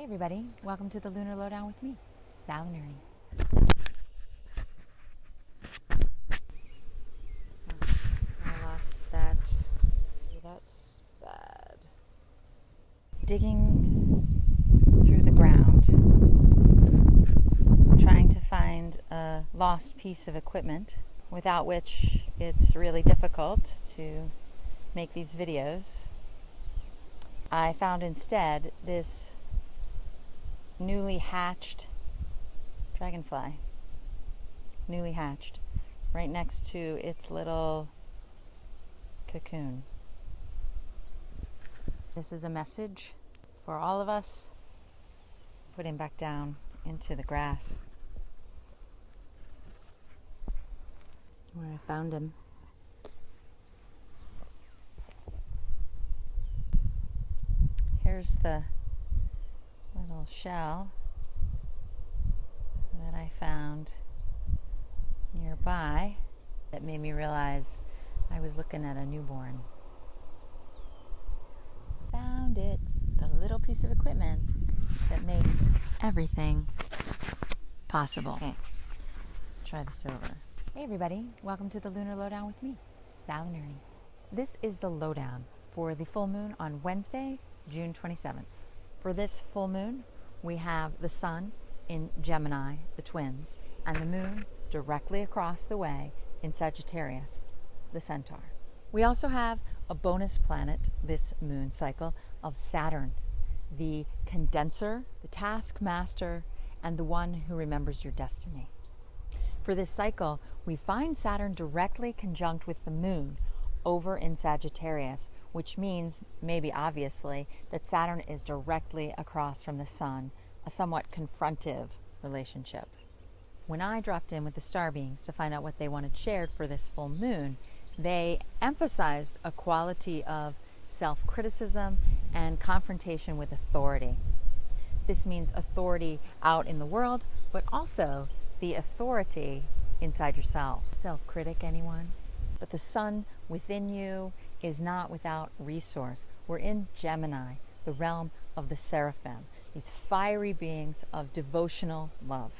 Hey everybody, welcome to the Lunar Lowdown with me, Nurney. I lost that. That's bad. Digging through the ground, trying to find a lost piece of equipment, without which it's really difficult to make these videos. I found instead this newly hatched dragonfly, right next to its little cocoon. This is a message for all of us. Put him back down into the grass where I found him. Here's the little shell that I found nearby that made me realize I was looking at a newborn. Found it, the little piece of equipment that makes everything possible. Okay, let's try this over. Hey everybody, welcome to the Lunar Lowdown with me, Nurney. This is the lowdown for the full moon on Wednesday, June 27th. For this full moon, we have the sun in Gemini, the twins, and the moon directly across the way in Sagittarius, the centaur. We also have a bonus planet this moon cycle of Saturn, the condenser, the taskmaster, and the one who remembers your destiny. For this cycle, we find Saturn directly conjunct with the moon over in Sagittarius, which means, maybe obviously, that Saturn is directly across from the sun, a somewhat confrontive relationship. When I dropped in with the star beings to find out what they wanted shared for this full moon, they emphasized a quality of self-criticism and confrontation with authority. This means authority out in the world, but also the authority inside yourself. Self-critic, anyone? But the sun within you is not without resource. We're in Gemini, the realm of the seraphim, these fiery beings of devotional love.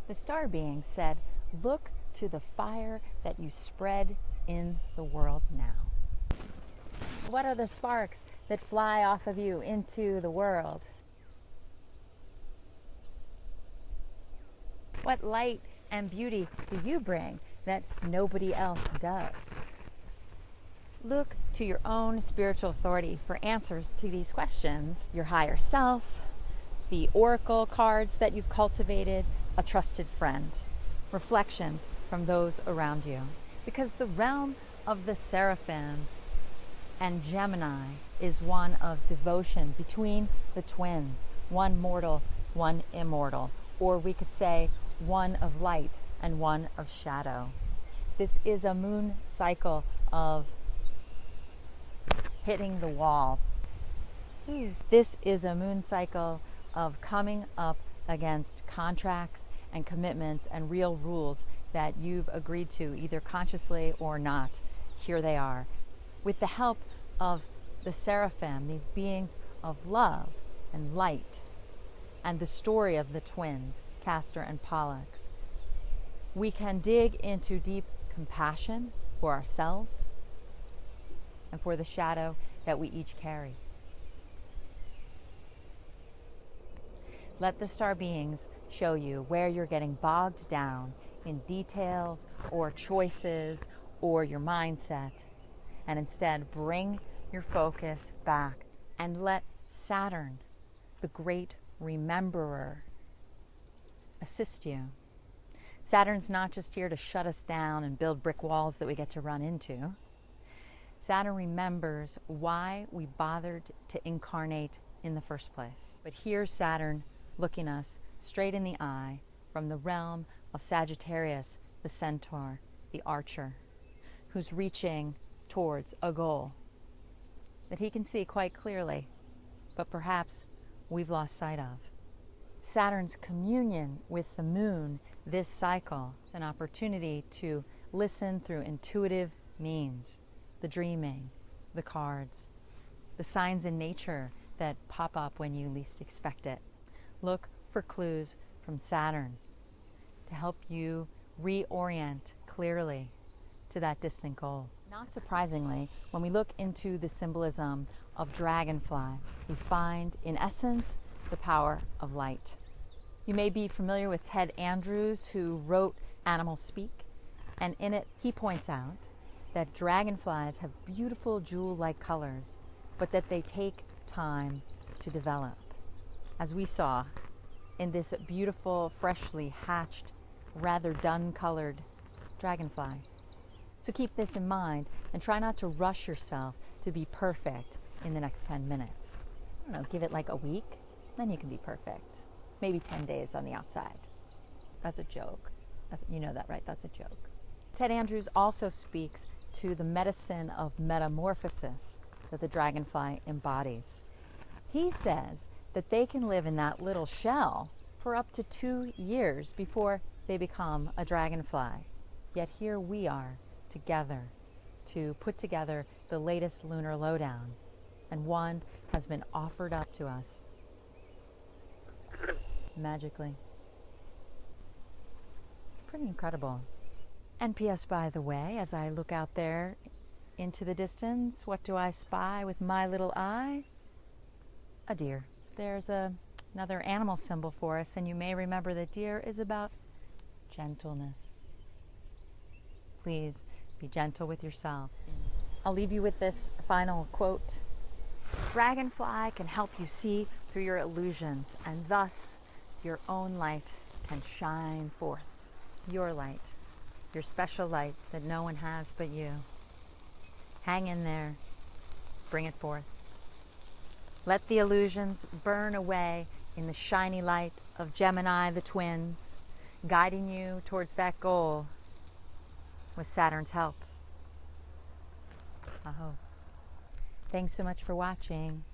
The star being said, look to the fire that you spread in the world now. What are the sparks that fly off of you into the world? What light and beauty do you bring that nobody else does? Look to your own spiritual authority for answers to these questions. Your higher self, the oracle cards that you've cultivated, a trusted friend, reflections from those around you. Because the realm of the seraphim and Gemini is one of devotion between the twins, one mortal, one immortal, or we could say one of light and one of shadow. This is a moon cycle of hitting the wall. This is a moon cycle of coming up against contracts and commitments and real rules that you've agreed to, either consciously or not. Here they are. With the help of the seraphim, these beings of love and light, and the story of the twins, Castor and Pollux, we can dig into deep compassion for ourselves and for the shadow that we each carry. Let the star beings show you where you're getting bogged down in details or choices or your mindset, and instead bring your focus back and let Saturn, the great rememberer, assist you. Saturn's not just here to shut us down and build brick walls that we get to run into. Saturn remembers why we bothered to incarnate in the first place. But here's Saturn looking us straight in the eye from the realm of Sagittarius, the centaur, the archer, who's reaching towards a goal that he can see quite clearly, but perhaps we've lost sight of. Saturn's communion with the moon this cycle is an opportunity to listen through intuitive means, the dreaming, the cards, the signs in nature that pop up when you least expect it. Look for clues from Saturn to help you reorient clearly to that distant goal. Not surprisingly, when we look into the symbolism of dragonfly, we find, in essence, the power of light. You may be familiar with Ted Andrews, who wrote Animals Speak, and in it he points out that dragonflies have beautiful jewel-like colors, but that they take time to develop. As we saw in this beautiful, freshly hatched, rather dun-colored dragonfly. So keep this in mind and try not to rush yourself to be perfect in the next 10 minutes. I don't know, give it like a week, then you can be perfect. Maybe 10 days on the outside. That's a joke. You know that, right? That's a joke. Ted Andrews also speaks to the medicine of metamorphosis that the dragonfly embodies. He says that they can live in that little shell for up to 2 years before they become a dragonfly. Yet here we are together to put together the latest lunar lowdown, and one has been offered up to us magically. It's pretty incredible. And P.S. by the way, as I look out there into the distance, what do I spy with my little eye? A deer. There's another animal symbol for us, and you may remember that deer is about gentleness. Please be gentle with yourself. I'll leave you with this final quote. Dragonfly can help you see through your illusions, and thus your own light can shine forth. Your light, your special light that no one has but you. Hang in there. Bring it forth. Let the illusions burn away in the shiny light of Gemini, the twins, guiding you towards that goal with Saturn's help. Aho. Thanks so much for watching.